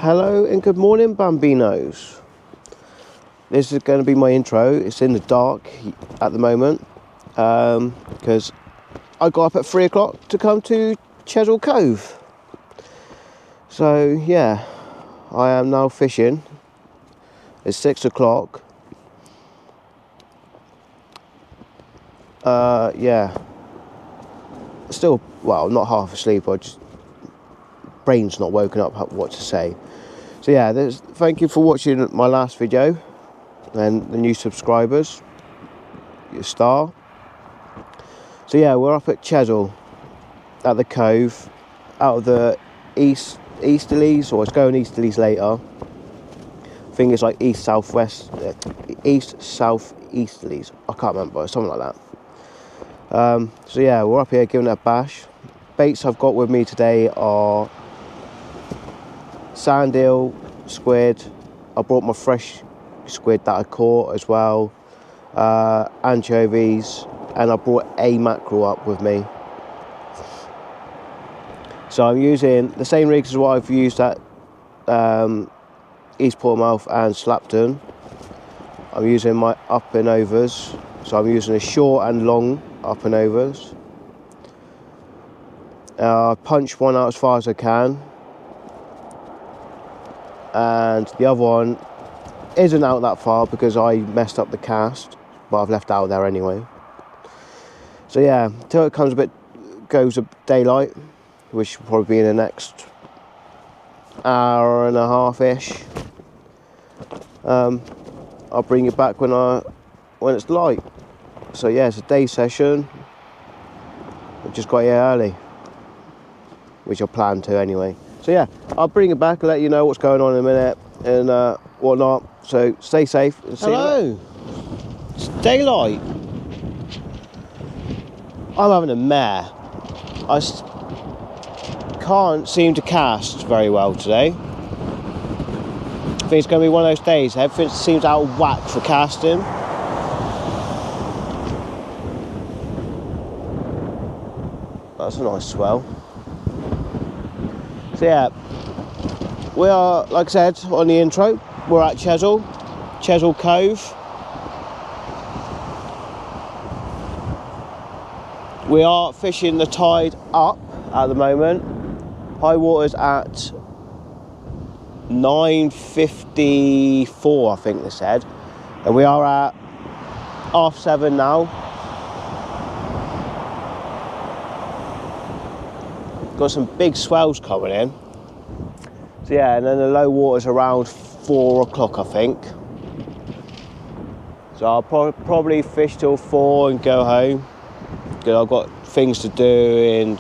Hello and good morning, Bambinos. This is going to be my intro. It's in the dark at the moment because I got up at 3 o'clock to come to Chesil Cove. So yeah, I am now fishing. It's 6 o'clock. Yeah, still, well, not half asleep. Brain's not woken up what to say. So yeah, thank you for watching my last video and the new subscribers. You're a star. So yeah, we're up at Chesil at the Cove, out of the easterlies, or it's going easterlies later. I think it's like east south easterlies. I can't remember, something like that. So yeah, we're up here giving it a bash. Baits I've got with me today are sand eel, squid. I brought my fresh squid that I caught as well, anchovies, and I brought a mackerel up with me. So I'm using the same rigs as what I've used at East Portsmouth and Slapton. I'm using my up and overs, so I'm using a short and long up and overs. I punch one out as far as I can, and the other one isn't out that far because I messed up the cast, but I've left it out there anyway. So yeah, till it goes a daylight, which will probably be in the next hour and a half-ish. I'll bring you back when it's light. So yeah, it's a day session. I just got here early, which I planned to anyway. So yeah, I'll bring it back and let you know what's going on in a minute and whatnot. So stay safe. And hello, it's daylight. I'm having a mare. I can't seem to cast very well today. I think it's going to be one of those days. Everything seems out of whack for casting. That's a nice swell. So yeah, we are, like I said on the intro, we're at Chesil Cove. We are fishing the tide up at the moment. High water's at 9:54, I think they said, and we are at 7:30 now. Got some big swells coming in. So yeah, and then the low water's around 4 o'clock, I think. So I'll probably fish till 4 and go home, because I've got things to do and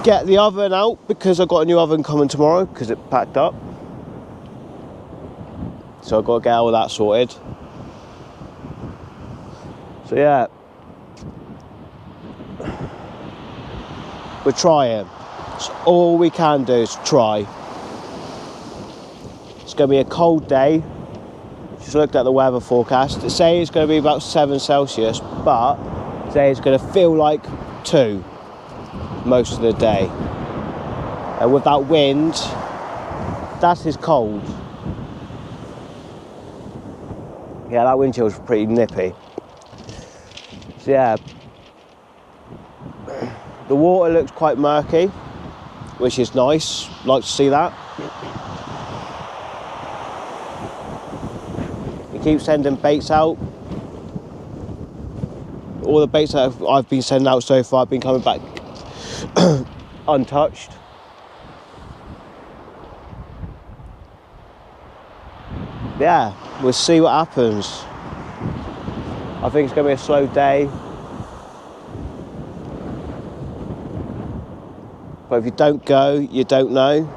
get the oven out, because I've got a new oven coming tomorrow because it packed up. So I've got to get all that sorted. So yeah, we're trying. So all we can do is try. It's going to be a cold day. Just looked at the weather forecast. They say it's going to be about 7 Celsius, but say it's going to feel like 2 most of the day. And with that wind, that is cold. Yeah, that wind chill is pretty nippy. So yeah, the water looks quite murky, which is nice. Like to see that. We keep sending baits out. All the baits that I've been sending out so far have been coming back untouched. Yeah, we'll see what happens. I think it's going to be a slow day. But if you don't go, you don't know.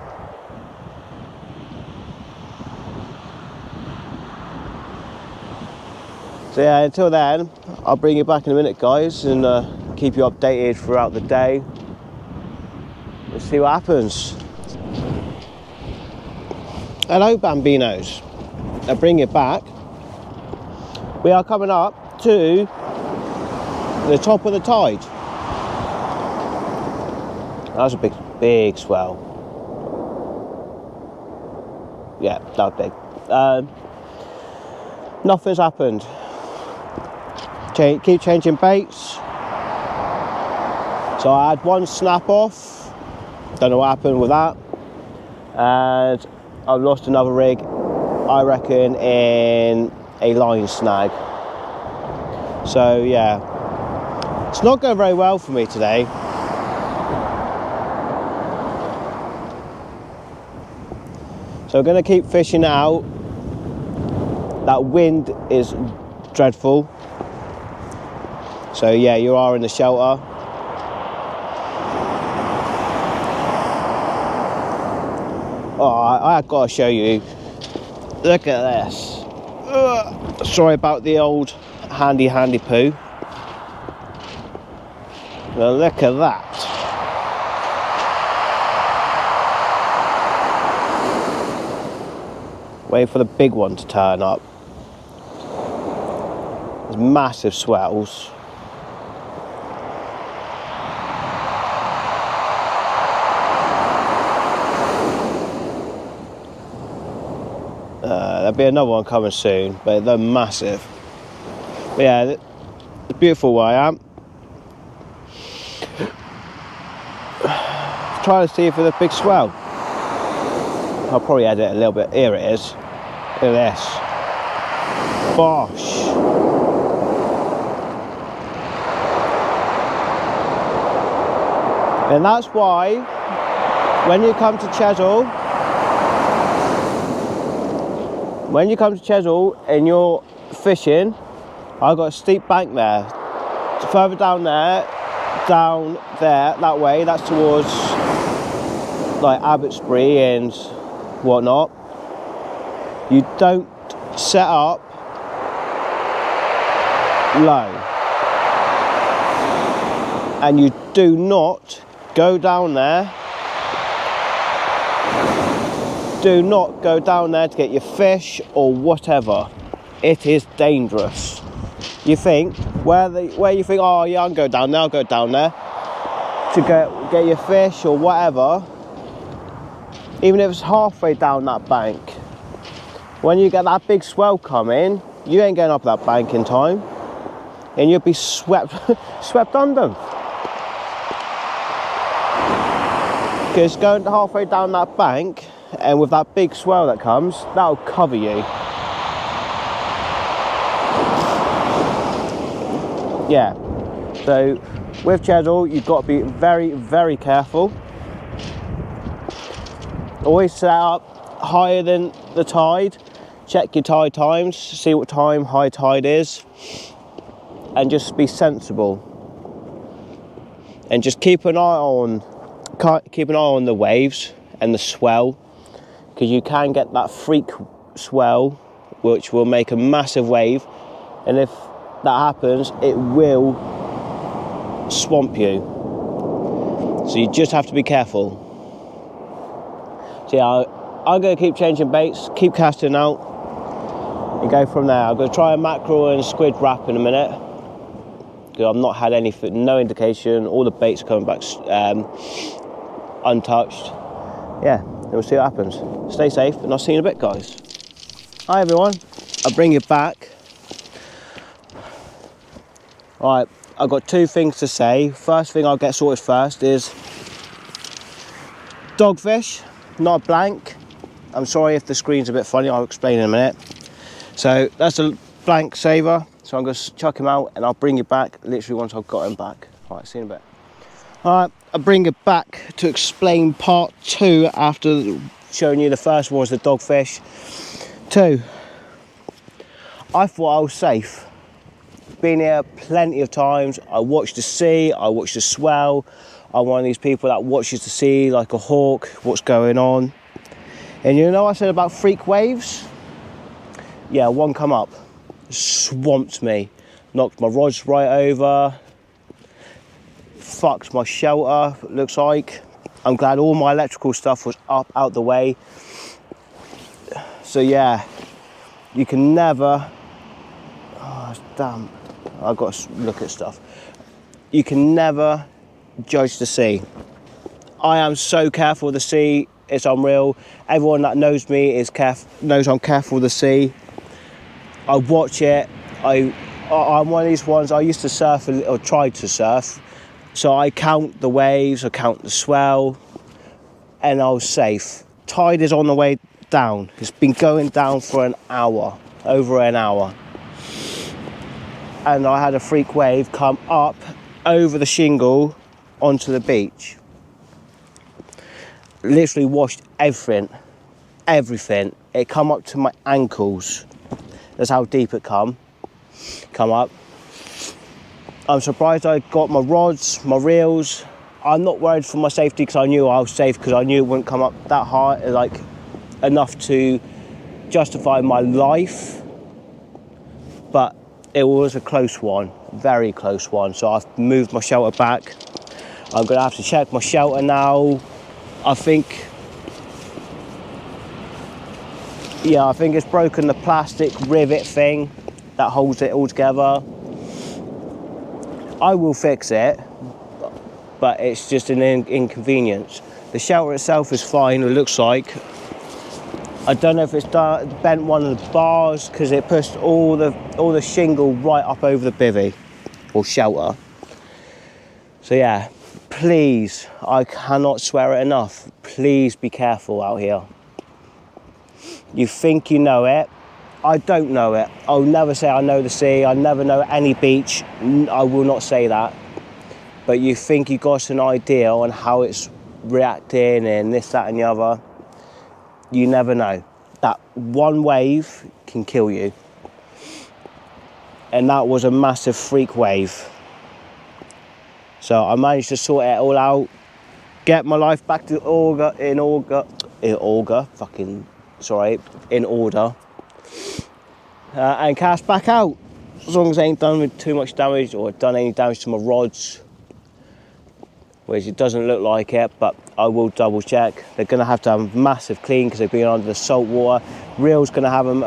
So yeah, until then, I'll bring you back in a minute, guys, and keep you updated throughout the day. We'll see what happens. Hello, Bambinos. I'll bring you back. We are coming up to the top of the tide. That's a big swell. Yeah, that big. Nothing's happened. Keep changing baits. So I had one snap off. Don't know what happened with that. And I've lost another rig, I reckon, in a line snag. So yeah, it's not going very well for me today. So I'm going to keep fishing it out. That wind is dreadful. So yeah, you are in the shelter. Oh, I've got to show you. Look at this. Ugh. Sorry about the old handy poo. Now look at that. Wait for the big one to turn up. There's massive swells. There'll be another one coming soon, but they're massive. But yeah, it's beautiful where I am. Trying to see if there's a big swell. I'll probably edit it a little bit. Here it is. Look at this. Bosh. And that's why when you come to chesil, and you're fishing, I've got a steep bank there. Further down there, that way, that's towards like Abbotsbury and whatnot. You don't set up low, and you do not go down there. Do not go down there to get your fish or whatever. It is dangerous. You think where you think, oh yeah, I'll go down there. I'll go down there to get your fish or whatever. Even if it's halfway down that bank, when you get that big swell coming, you ain't getting up that bank in time, and you'll be swept under. Because going halfway down that bank, and with that big swell that comes, that'll cover you. Yeah. So with chesil, you've got to be very, very careful. Always set up higher than the tide. Check your tide times, see what time high tide is, and just be sensible. And just keep an eye on the waves and the swell, because you can get that freak swell which will make a massive wave, and if that happens, it will swamp you. So you just have to be careful. So yeah, I'm going to keep changing baits, keep casting out, and go from there. I'm going to try a mackerel and squid wrap in a minute, because I've not had anything, no indication. All the baits are coming back untouched. Yeah, and we'll see what happens. Stay safe, and I'll see you in a bit, guys. Hi everyone, I'll bring you back. Alright, I've got two things to say. First thing I'll get sorted first is dogfish, not blank. I'm sorry if the screen's a bit funny, I'll explain in a minute. So that's a blank saver, so I'm going to chuck him out and I'll bring you back literally once I've got him back. Alright, see you in a bit. Alright, I'll bring you back to explain part 2 after showing you the first one was the dogfish. 2, I thought I was safe. Been here plenty of times. I watch the sea, I watch the swell. I'm one of these people that watches the sea like a hawk, what's going on. And you know what I said about freak waves? Yeah, one come up, swamped me, knocked my rods right over, fucked my shelter, looks like. I'm glad all my electrical stuff was up out the way. So yeah, you can never, oh damn, I've got to look at stuff. You can never judge the sea. I am so careful of the sea. it's unreal. Everyone that knows me knows I'm careful with the sea. I watch it. I'm one of these ones, I used to surf, or tried to surf, so I count the waves, I count the swell, and I was safe. Tide is on the way down. It's been going down for an hour, over an hour. And I had a freak wave come up over the shingle onto the beach. Literally washed everything. It come up to my ankles. That's how deep it come up. I'm surprised I got my rods, my reels. I'm not worried for my safety because I knew I was safe, because I knew it wouldn't come up that high, like enough to justify my life. But it was a close one, very close one. So I've moved my shelter back. I'm gonna have to check my shelter now. I think it's broken the plastic rivet thing that holds it all together. I will fix it, but it's just an inconvenience. The shelter itself is fine, it looks like. I don't know if it's bent one of the bars, because it pushed all the shingle right up over the bivvy, or shelter. So yeah, please, I cannot swear it enough, please be careful out here. You think you know it. I don't know it. I'll never say I know the sea. I never know any beach. I will not say that. But you think you got an idea on how it's reacting and this, that and the other. You never know. That one wave can kill you. And that was a massive freak wave. So I managed to sort it all out. Get my life back to in order. And cast back out, as long as I ain't done with too much damage or done any damage to my rods, which it doesn't look like it, but I will double check. They're going to have massive clean because they've been under the salt water. Reel's going to have them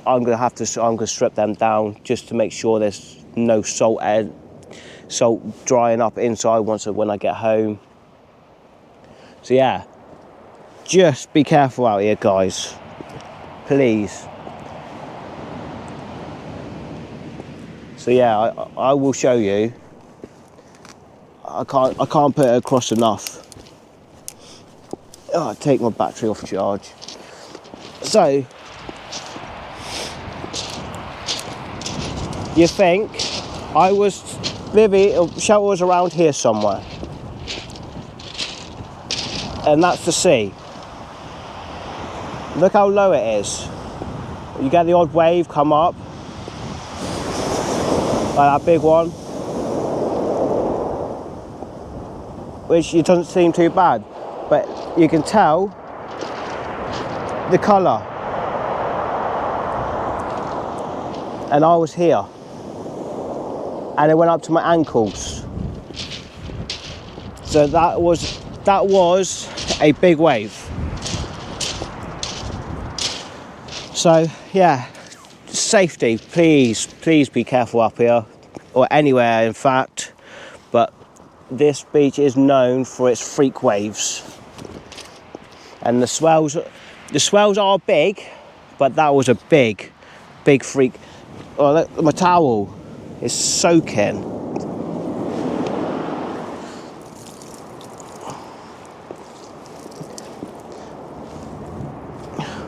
I'm going to strip them down just to make sure there's no salt drying up inside when I get home. So yeah, just be careful out here, guys, please. So yeah, I will show you. I can't put it across enough. Oh, take my battery off charge. So you think shelter was around here somewhere, and that's the sea. Look how low it is. You get the odd wave come up, like that big one, which it doesn't seem too bad, but you can tell the colour. And I was here, and it went up to my ankles. So that was a big wave. So yeah, safety, please be careful up here, or anywhere in fact, but this beach is known for its freak waves. And the swells are big, but that was a big freak. Oh, look, my towel is soaking.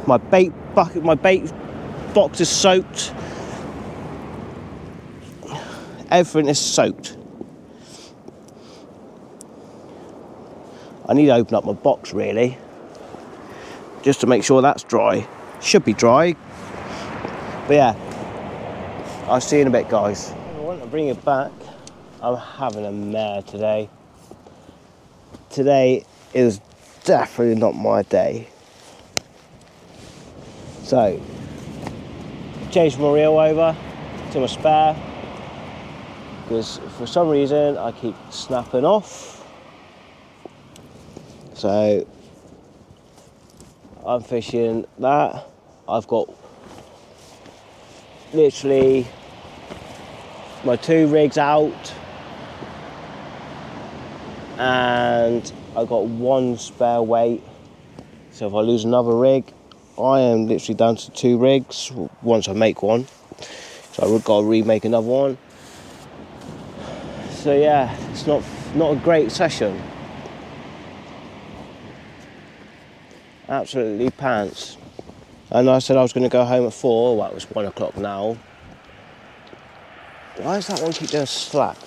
My bait box is soaked. Everything is soaked. I need to open up my box really, just to make sure that's dry. Should be dry. But yeah, I'll see you in a bit, guys. I want to bring it back. I'm having a mare today. Today is definitely not my day. So, changed my reel over to my spare, because for some reason I keep snapping off. So I'm fishing that. I've got literally my 2 rigs out, and I've got one spare weight. So if I lose another rig, I am literally down to 2 rigs once I make one. So I've got to remake another one. So yeah, it's not a great session. Absolutely pants. And I said I was going to go home at 4. Well, it's 1 o'clock now. Why does that one keep doing slack?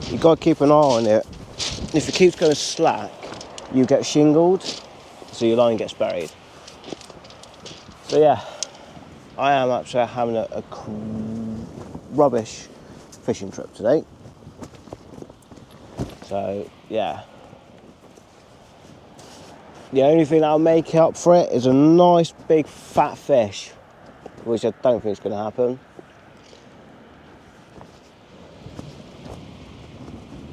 You've got to keep an eye on it. If it keeps going slack, you get shingled, so your line gets buried. So yeah, I am actually having a rubbish fishing trip today. So yeah, the only thing that'll make up for it is a nice big fat fish, which I don't think is going to happen.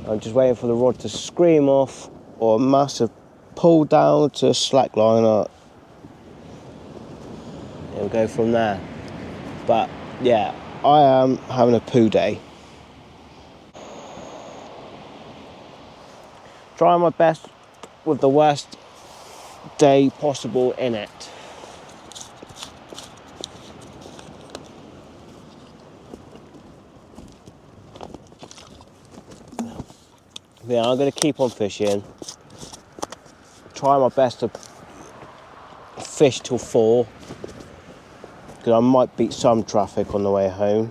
I'm just waiting for the rod to scream off or a massive pull down to a slack liner. It'll go from there. But yeah, I am having a poo day. Trying my best with the worst day possible in it. Yeah, I'm going to keep on fishing. Try my best to fish till 4. Because I might beat some traffic on the way home.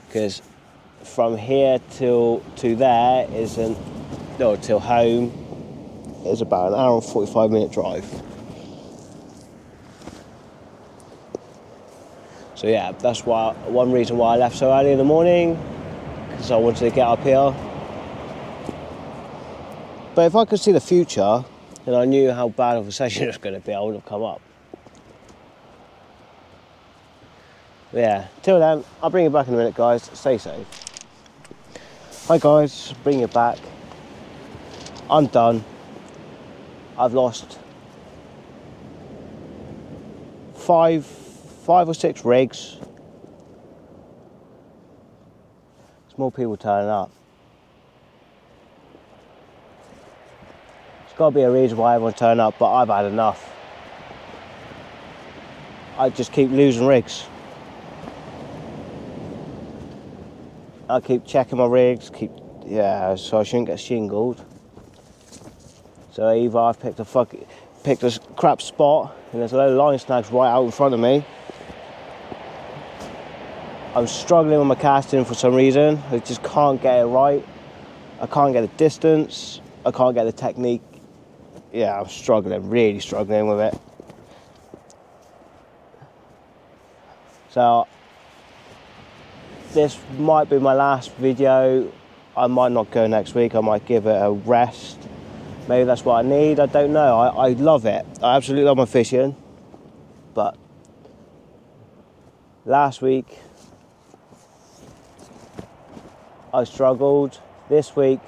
Because from here to there isn't, no, till home is about an hour and 45-minute drive. So yeah, that's one reason why I left so early in the morning, because I wanted to get up here. But if I could see the future, and I knew how bad of a session it was going to be, I would have come up. But yeah, till then, I'll bring you back in a minute, guys. Stay safe. Hi guys, bring you back. I'm done. I've lost 5 or 6 rigs. There's more people turning up. There's got to be a reason why everyone's turning up, but I've had enough. I just keep losing rigs. I keep checking my rigs, so I shouldn't get shingled. So either I've picked a crap spot and there's a load of line snags right out in front of me. I'm struggling with my casting for some reason. I just can't get it right. I can't get the distance. I can't get the technique. Yeah, I'm struggling, really struggling with it. So this might be my last video. I might not go next week. I might give it a rest. Maybe that's what I need. I don't know. I love it. I absolutely love my fishing. But last week I struggled. This week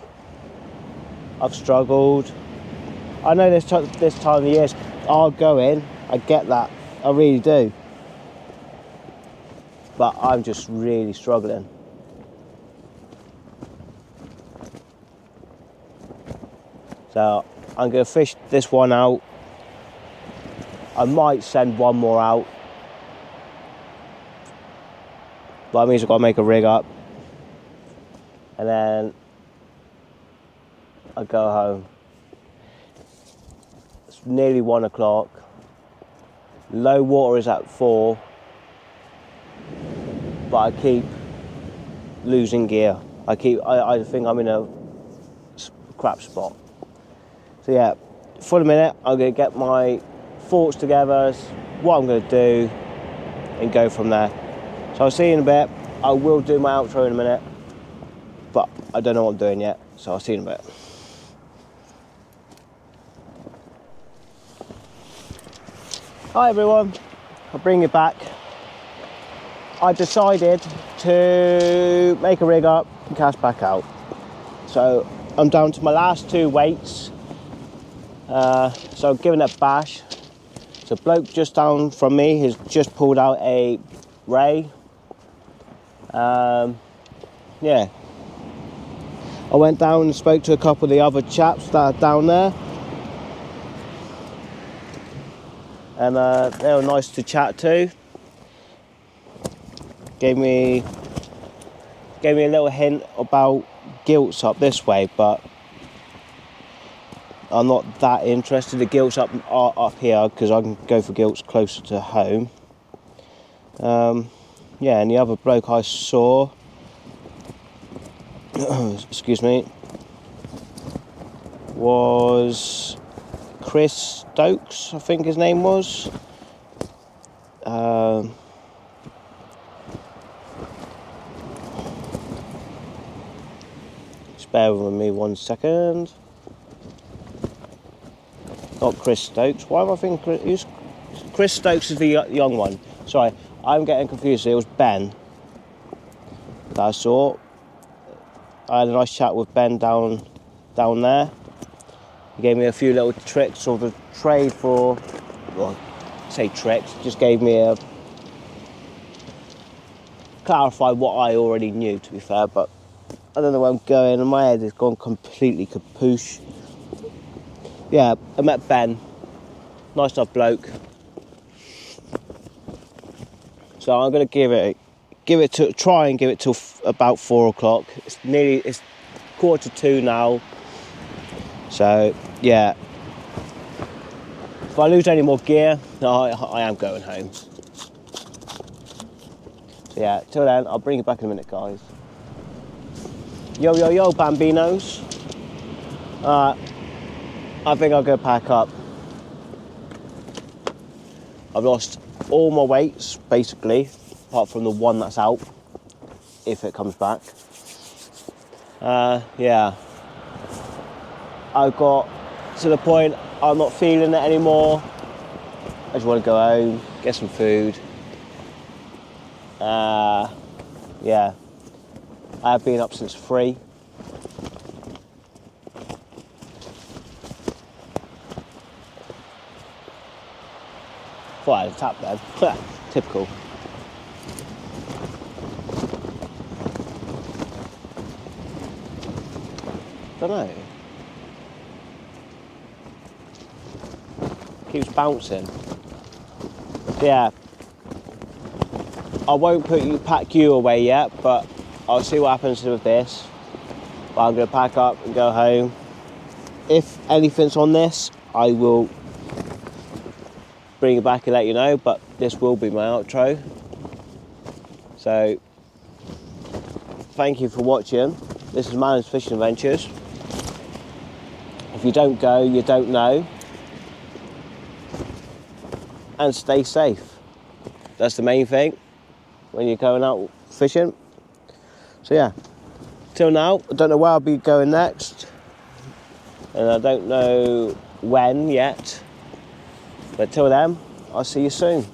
I've struggled. I know this time of the year are going. I get that. I really do. But I'm just really struggling. So I'm going to fish this one out. I might send one more out. But that means I've got to make a rig up. And then I go home. It's nearly 1 o'clock. Low water is at 4. But I keep losing gear. I think I'm in a crap spot. So yeah, for the minute, I'm going to get my thoughts together, what I'm going to do, and go from there. So I'll see you in a bit. I will do my outro in a minute, but I don't know what I'm doing yet, so I'll see you in a bit. Hi everyone, I'll bring you back. I decided to make a rig up and cast back out. So I'm down to my last 2 weights. So I'm giving it a bash. So bloke just down from me has just pulled out a Ray. Yeah. I went down and spoke to a couple of the other chaps that are down there. And they were nice to chat to. Gave me a little hint about gilts up this way, but I'm not that interested. The gilts up here because I can go for gilts closer to home. Yeah, and the other bloke I saw, excuse me, was Chris Stokes, I think his name was. Just bear with me 1 second. Not Chris Stokes. Why am I thinking Chris Stokes is the young one. Sorry, I'm getting confused. It was Ben that I saw. I had a nice chat with Ben down there. He gave me a few little tricks of the trade for, well, say tricks, just gave me a, clarified what I already knew, to be fair, but I don't know where I'm going, and my head has gone completely kapoosh. Yeah, I met Ben, nice enough bloke. So I'm going to try and give it till about 4 o'clock. It's 1:45 now. So yeah, if I lose any more gear, I am going home. So yeah, till then, I'll bring you back in a minute, guys. Yo, bambinos. I think I'll go pack up. I've lost all my weights, basically, apart from the one that's out, if it comes back. Yeah. I've got to the point I'm not feeling it anymore. I just want to go home, get some food. Yeah. I have been up since 3. Thought I had a tap then. Typical. Don't know. Keeps bouncing. Yeah. I won't pack you away yet, but I'll see what happens with this. But I'm going to pack up and go home. If anything's on this, I will bring it back and let you know, but this will be my outro. So, thank you for watching. This is Man's Fishing Adventures. If you don't go, you don't know. And stay safe. That's the main thing when you're going out fishing. So yeah, till now, I don't know where I'll be going next. And I don't know when yet. But till then, I'll see you soon.